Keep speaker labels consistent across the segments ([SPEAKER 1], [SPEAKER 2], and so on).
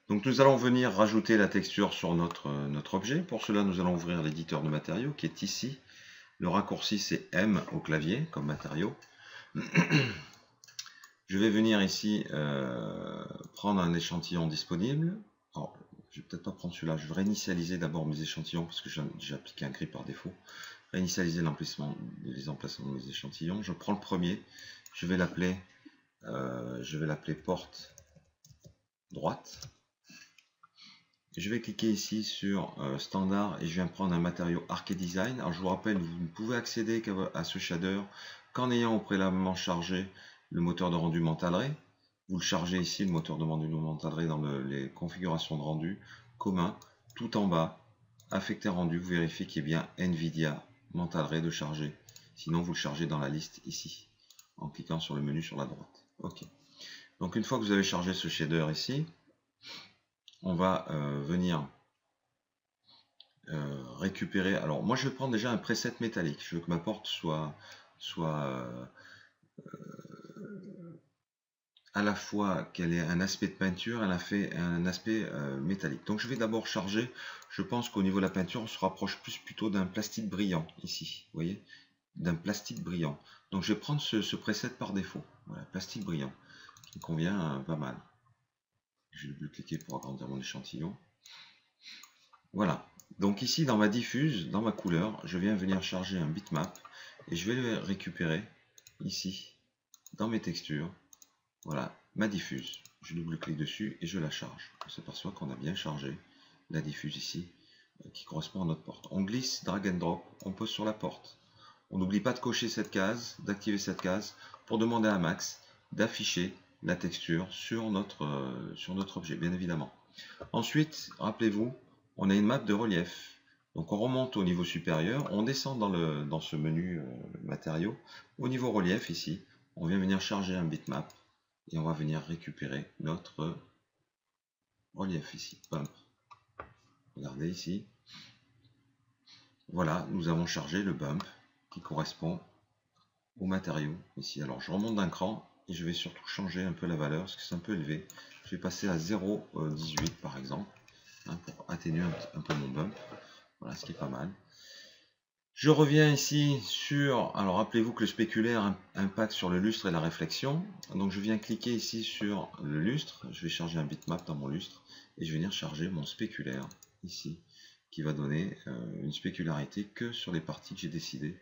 [SPEAKER 1] Donc nous allons venir rajouter la texture sur notre objet. Pour cela, nous allons ouvrir l'éditeur de matériaux qui est ici. Le raccourci c'est M au clavier comme matériau. Je vais venir ici prendre un échantillon disponible. Alors, je vais peut-être pas prendre celui-là, je vais réinitialiser d'abord mes échantillons parce que j'ai appliqué un gris par défaut. Réinitialiser les emplacements de mes échantillons. Je prends le premier, je vais l'appeler porte droite. Et je vais cliquer ici sur standard et je viens prendre un matériau Arc Design. Alors je vous rappelle, vous ne pouvez accéder à ce shader qu'en ayant au préalablement chargé le moteur de rendu Mental-Ray. Vous le chargez ici, le moteur de rendu Mental-Ray, dans les configurations de rendu commun, tout en bas, affecté rendu, vous vérifiez qu'il y ait bien NVIDIA Mental-Ray de charger. Sinon, vous le chargez dans la liste ici, en cliquant sur le menu sur la droite. Ok. Donc une fois que vous avez chargé ce shader ici, on va venir récupérer. Alors moi je vais prendre déjà un preset métallique. Je veux que ma porte soit à la fois qu'elle ait un aspect de peinture, elle a fait un aspect métallique. Donc je vais d'abord charger. Je pense qu'au niveau de la peinture, on se rapproche plutôt d'un plastique brillant ici. Vous voyez, d'un plastique brillant. Donc je vais prendre ce preset par défaut. Voilà, plastique brillant, qui me convient pas mal. Je vais double-cliquer pour agrandir mon échantillon. Voilà. Donc ici, dans ma diffuse, dans ma couleur, je viens venir charger un bitmap et je vais le récupérer ici, dans mes textures. Voilà, ma diffuse. Je double-clique dessus et je la charge. On s'aperçoit qu'on a bien chargé la diffuse ici, qui correspond à notre porte. On glisse, drag and drop, on pose sur la porte. On n'oublie pas de cocher cette case, d'activer cette case, pour demander à Max d'afficher la texture sur notre objet, bien évidemment. Ensuite, rappelez-vous, on a une map de relief. Donc on remonte au niveau supérieur, on descend dans ce menu matériaux. Au niveau relief ici, on vient venir charger un bitmap et on va venir récupérer notre relief ici. Bump. Regardez ici. Voilà, nous avons chargé le bump qui correspond au matériau ici. Alors je remonte d'un cran et je vais surtout changer un peu la valeur parce que c'est un peu élevé. Je vais passer à 0,18 par exemple, pour atténuer un peu mon bump. Voilà, ce qui est pas mal. Je reviens ici sur, alors rappelez-vous que le spéculaire impacte sur le lustre et la réflexion. Donc je viens cliquer ici sur le lustre, je vais charger un bitmap dans mon lustre et je vais venir charger mon spéculaire ici, qui va donner une spécularité que sur les parties que j'ai décidé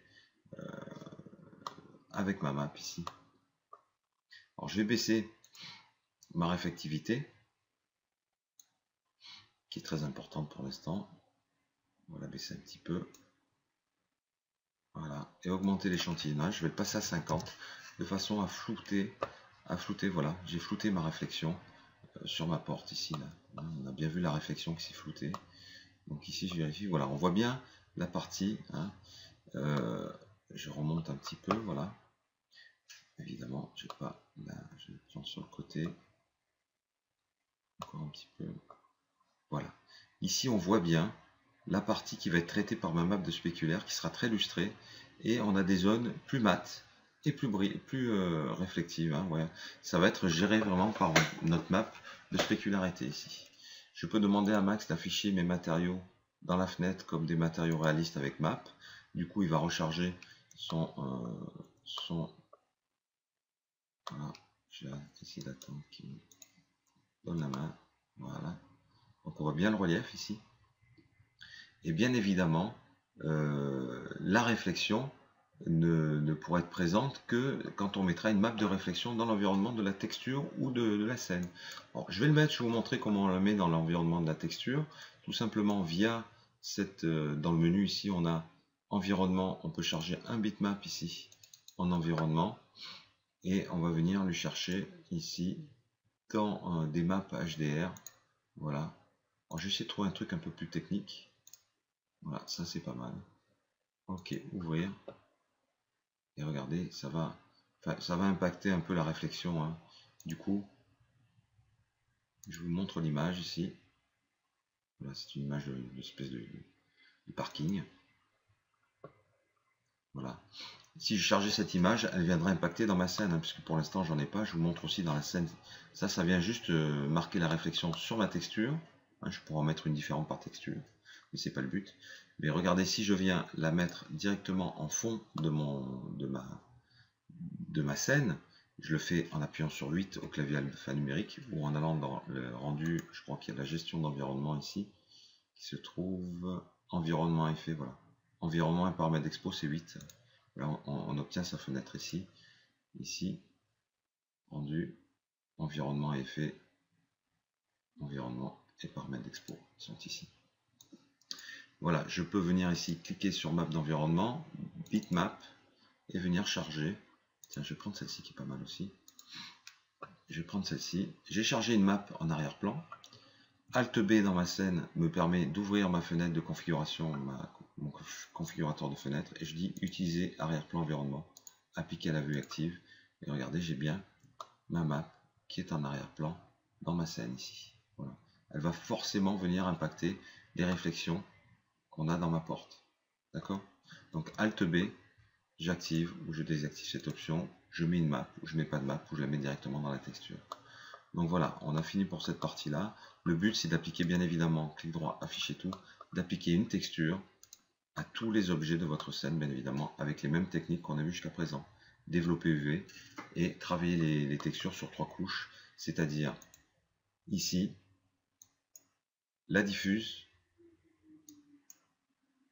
[SPEAKER 1] avec ma map ici. Alors je vais baisser ma réflectivité, qui est très importante pour l'instant. On va la baisser un petit peu. Voilà, et augmenter l'échantillonnage. Je vais le passer à 50 de façon à flouter, voilà, j'ai flouté ma réflexion sur ma porte ici. Là. On a bien vu la réflexion qui s'est floutée. Donc ici, je vérifie, voilà, on voit bien la partie. Je remonte un petit peu, voilà. Évidemment, je prends sur le côté. Encore un petit peu. Voilà. Ici, on voit bien la partie qui va être traitée par ma map de spéculaire qui sera très lustrée et on a des zones plus mates et plus réflectives. Ouais. Ça va être géré vraiment par notre map de spécularité ici. Je peux demander à Max d'afficher mes matériaux dans la fenêtre comme des matériaux réalistes avec map. Du coup, il va recharger son voilà. Je vais essayer d'attendre qu'il me donne la main. Voilà. Donc on voit bien le relief ici. Et bien évidemment, la réflexion ne pourra être présente que quand on mettra une map de réflexion dans l'environnement de la texture ou de la scène. Alors, je vais le mettre, je vais vous montrer comment on la met dans l'environnement de la texture, tout simplement via dans le menu ici, on a environnement, on peut charger un bitmap ici en environnement, et on va venir lui chercher ici dans des maps HDR, voilà. Alors, je vais essayer de trouver un truc un peu plus technique. Voilà, ça c'est pas mal. Ok, ouvrir. Et regardez, ça va impacter un peu la réflexion. Du coup, je vous montre l'image ici. Voilà, c'est une image d'espèce de parking. Voilà. Si je chargeais cette image, elle viendrait impacter dans ma scène, hein, puisque pour l'instant j'en ai pas. Je vous montre aussi dans la scène. Ça vient juste marquer la réflexion sur ma texture. Hein, je pourrais en mettre une différente par texture, mais c'est pas le but. Mais regardez, si je viens la mettre directement en fond de ma scène, je le fais en appuyant sur 8 au clavier alphanumérique ou en allant dans le rendu. Je crois qu'il y a la gestion d'environnement ici qui se trouve environnement effet. Voilà, environnement et paramètres d'expo, c'est 8. Là, on obtient sa fenêtre ici, rendu, environnement et effet, environnement et paramètres d'expo sont ici. Voilà, je peux venir ici cliquer sur map d'environnement, bitmap, et venir charger. Tiens, je vais prendre celle-ci qui est pas mal aussi. Je vais prendre celle-ci. J'ai chargé une map en arrière-plan. Alt B dans ma scène me permet d'ouvrir ma fenêtre de configuration, mon configurateur de fenêtre, et je dis utiliser arrière-plan environnement, appliquer à la vue active. Et regardez, j'ai bien ma map qui est en arrière-plan dans ma scène ici. Voilà. Elle va forcément venir impacter les réflexions qu'on a dans ma porte. D'accord? Donc Alt B, j'active ou je désactive cette option, je mets une map ou je mets pas de map ou je la mets directement dans la texture. Donc voilà, on a fini pour cette partie-là. Le but, c'est d'appliquer bien évidemment, clic droit, afficher tout, d'appliquer une texture à tous les objets de votre scène, bien évidemment, avec les mêmes techniques qu'on a vues jusqu'à présent. Développer UV et travailler les textures sur 3 couches, c'est-à-dire ici, la diffuse,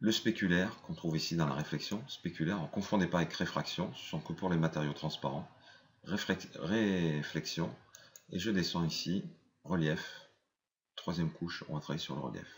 [SPEAKER 1] le spéculaire qu'on trouve ici dans la réflexion. Spéculaire, ne confondez pas avec réfraction, ce sont que pour les matériaux transparents. Réflexion, et je descends ici, relief, troisième couche, on va travailler sur le relief.